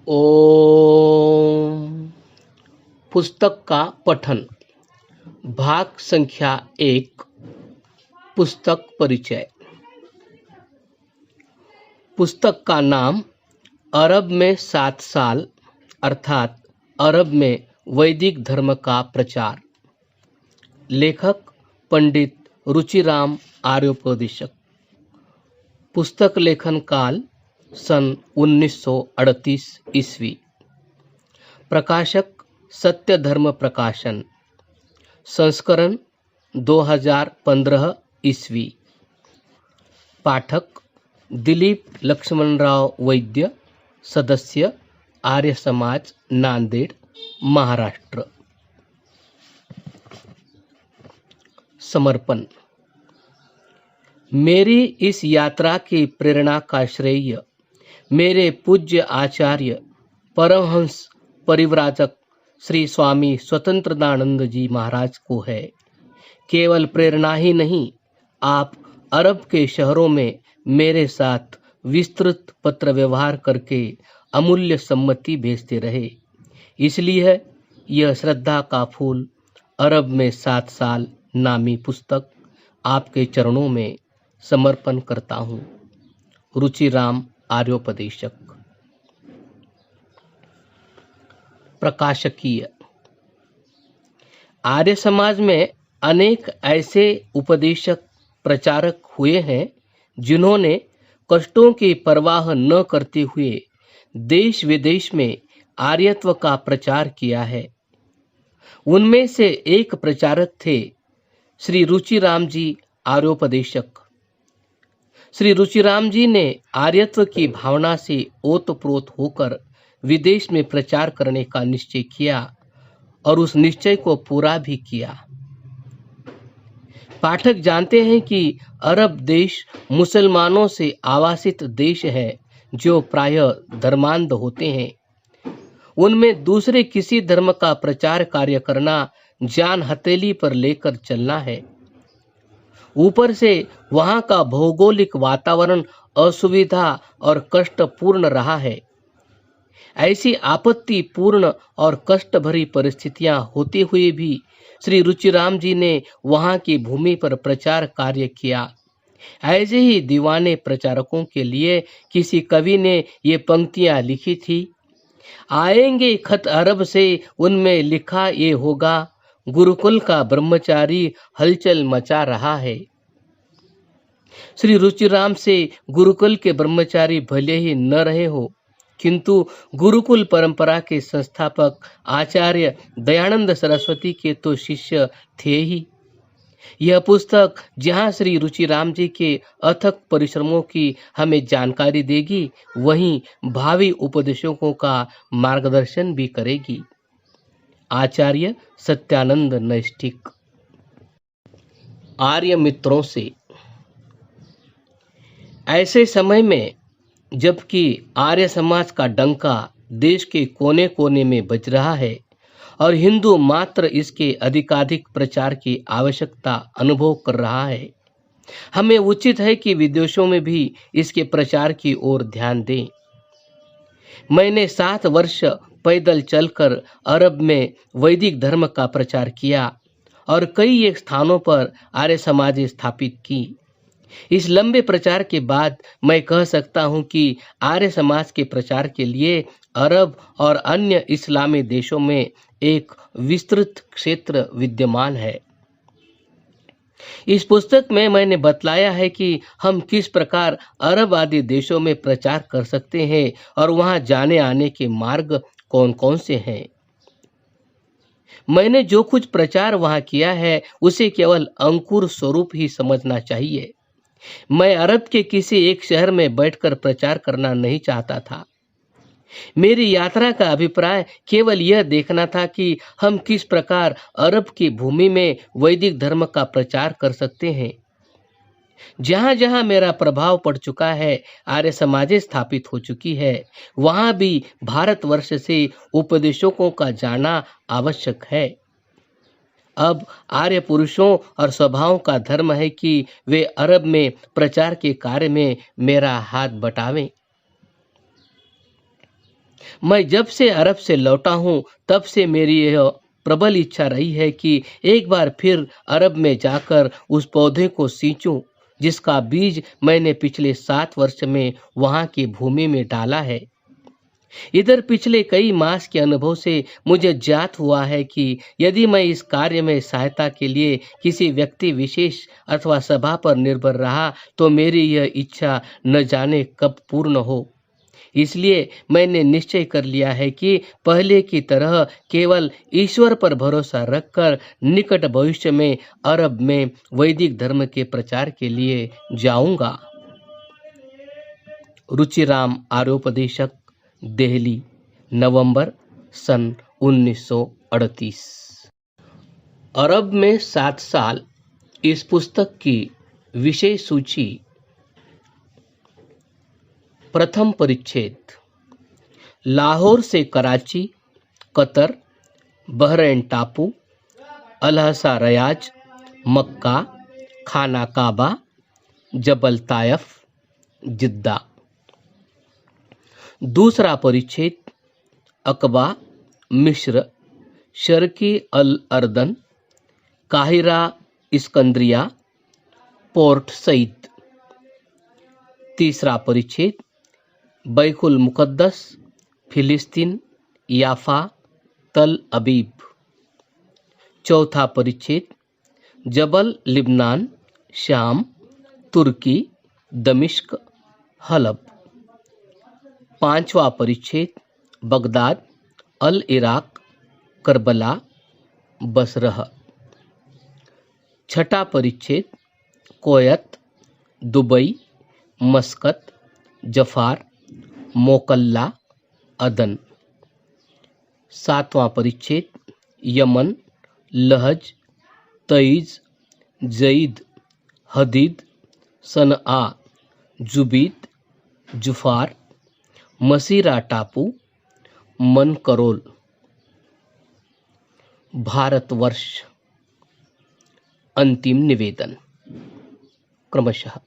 ओम। पुस्तक का पठन। भाग संख्या 1। पुस्तक परिचय। पुस्तक का नाम अरब में 7 साल अर्थात अरब में वैदिक धर्म का प्रचार। लेखक पंडित रुचिराम आर्योपदेशक। पुस्तक लेखन काल सन 1938 ईस्वी। प्रकाशक सत्य धर्म प्रकाशन। संस्करण 2015 ईस्वी। पाठक दिलीप लक्ष्मणराव वैद्य, सदस्य आर्य समाज, नांदेड़, महाराष्ट्र। समर्पण। मेरी इस यात्रा की प्रेरणा का श्रेय मेरे पूज्य आचार्य परमहंस परिव्राजक श्री स्वामी स्वतंत्रदानंद जी महाराज को है। केवल प्रेरणा ही नहीं, आप अरब के शहरों में मेरे साथ विस्तृत पत्र व्यवहार करके अमूल्य सम्मति भेजते रहे। इसलिए यह श्रद्धा का फूल अरब में 7 साल नामी पुस्तक आपके चरणों में समर्पण करता हूँ। रुचिराम आर्योपदेशक। प्रकाशकीय। आर्य समाज में अनेक ऐसे उपदेशक प्रचारक हुए हैं जिन्होंने कष्टों की परवाह न करते हुए देश विदेश में आर्यत्व का प्रचार किया है। उनमें से एक प्रचारक थे श्री रुचिराम जी आर्योपदेशक। श्री रुचिराम जी ने आर्यत्व की भावना से ओतप्रोत होकर विदेश में प्रचार करने का निश्चय किया और उस निश्चय को पूरा भी किया। पाठक जानते हैं कि अरब देश मुसलमानों से आवासित देश है जो प्रायः धर्मांध होते हैं। उनमें दूसरे किसी धर्म का प्रचार कार्य करना जान हथेली पर लेकर चलना है। ऊपर से वहां का भौगोलिक वातावरण असुविधा और कष्टपूर्ण रहा है। ऐसी आपत्तिपूर्ण और कष्ट भरी परिस्थितियां होते हुए भी श्री रुचिराम जी ने वहां की भूमि पर प्रचार कार्य किया। ऐसे ही दीवाने प्रचारकों के लिए किसी कवि ने ये पंक्तियां लिखी थी। आएंगे खत अरब से, उनमें लिखा ये होगा, गुरुकुल का ब्रह्मचारी हलचल मचा रहा है। श्री रुचिराम से गुरुकुल के ब्रह्मचारी भले ही न रहे हो, किंतु गुरुकुल परंपरा के संस्थापक आचार्य दयानंद सरस्वती के तो शिष्य थे ही। यह पुस्तक जहाँ श्री रुचिराम जी के अथक परिश्रमों की हमें जानकारी देगी, वहीं भावी उपदेशकों का मार्गदर्शन भी करेगी। आचार्य सत्यानंद नैष्ठिक। आर्य मित्रों से। ऐसे समय में जबकि आर्य समाज का डंका देश के कोने कोने में बज रहा है और हिंदू मात्र इसके अधिकाधिक प्रचार की आवश्यकता अनुभव कर रहा है, हमें उचित है कि विदेशों में भी इसके प्रचार की ओर ध्यान दें। मैंने 7 वर्ष पैदल चलकर अरब में वैदिक धर्म का प्रचार किया और कई एक स्थानों पर आर्य समाज स्थापित की। इस लंबे प्रचार के बाद मैं कह सकता हूं कि आर्य समाज के प्रचार के लिए अरब और अन्य इस्लामी देशों में एक विस्तृत क्षेत्र विद्यमान है। इस पुस्तक में मैंने बतलाया है कि हम किस प्रकार अरब आदि देशों में प्रचार कर सकते हैं और वहां जाने आने के मार्ग कौन कौन से हैं। मैंने जो कुछ प्रचार वहां किया है उसे केवल अंकुर स्वरूप ही समझना चाहिए। मैं अरब के किसी एक शहर में बैठकर प्रचार करना नहीं चाहता था। मेरी यात्रा का अभिप्राय केवल यह देखना था कि हम किस प्रकार अरब की भूमि में वैदिक धर्म का प्रचार कर सकते हैं। जहां जहां मेरा प्रभाव पड़ चुका है, आर्य समाज स्थापित हो चुकी है, वहां भी भारतवर्ष से उपदेशकों का जाना आवश्यक है। अब आर्य पुरुषों और स्वभावों का धर्म है कि वे अरब में प्रचार के कार्य में मेरा हाथ बटावें। मैं जब से अरब से लौटा हूँ तब से मेरी यह प्रबल इच्छा रही है कि एक बार फिर अरब में जाकर उस पौधे को सींचूं जिसका बीज मैंने पिछले 7 वर्ष में वहां की भूमि में डाला है। इधर पिछले कई मास के अनुभव से मुझे ज्ञात हुआ है कि यदि मैं इस कार्य में सहायता के लिए किसी व्यक्ति विशेष अथवा सभा पर निर्भर रहा तो मेरी यह इच्छा न जाने कब पूर्ण हो। इसलिए मैंने निश्चय कर लिया है कि पहले की तरह केवल ईश्वर पर भरोसा रखकर निकट भविष्य में अरब में वैदिक धर्म के प्रचार के लिए जाऊंगा। रुचिराम आर्योपदेशक, दिल्ली, नवंबर सन 1938। अरब में 7 साल इस पुस्तक की विषय सूची। प्रथम परिच्छेद। लाहौर से कराची, कतर, बहरैन टापू, अलहसा रयाज, मक्का, खाना काबा, जबल तायफ, जिद्दा। दूसरा परिच्छेद। अकबा, मिस्र, शर्की अल अर्दन, काहिरा, इस्कंद्रिया, पोर्ट सईद। तीसरा परिच्छेद। बैकुल मुकद्दस, फिलिस्तीन, याफा, तल अबीब। चौथा परिच्छेद। जबल लिबनान, शाम, तुर्की, दमिश्क, हलब। पांचवा परिच्छेद। बगदाद, अल इराक, करबला, बसरह। छठा परिच्छेद। कोयत, दुबई, मस्कत, जफार, मोकल्ला, अदन। सातवां परिच्छेद। यमन, लहज, तईज, जईद, हदीद, सनआ, जुबीद, जुफार, मसीरा टापू, मनकरोल। भारतवर्ष। अंतिम निवेदन क्रमशः।